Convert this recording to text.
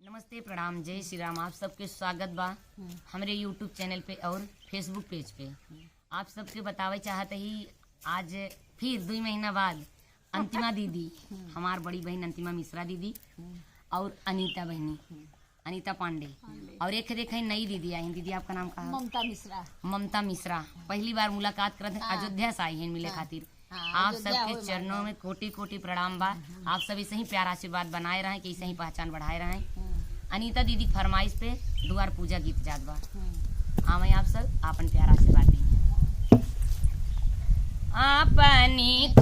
नमस्ते, प्रणाम, जय श्री राम। आप सबके स्वागत बा हमारे यूट्यूब चैनल पे और फेसबुक पेज पे। आप सबके बतावे चाहते ही आज फिर 2 महीना बाद अंतिमा दीदी, हमार बड़ी बहन अंतिमा मिश्रा दीदी और अनीता बहनी, अनीता पांडे, और एक देखे नई दीदी आई। दीदी आपका नाम कहा? ममता मिश्रा। ममता मिश्रा पहली बार मुलाकात करते अयोध्या से आई हैं मिले खातिर। आप सबके चरणों में कोटि कोटि प्रणाम बा। आप सब ऐसे ही प्यार आशीर्वाद बनाए रहें कि ऐसे ही पहचान बढ़ाए रहें। अनीता दीदी फरमाइश पे द्वार पूजा गीत जात बा। हाँ मैं आप सब आपन प्यार आशीर्वाद दी। अपनी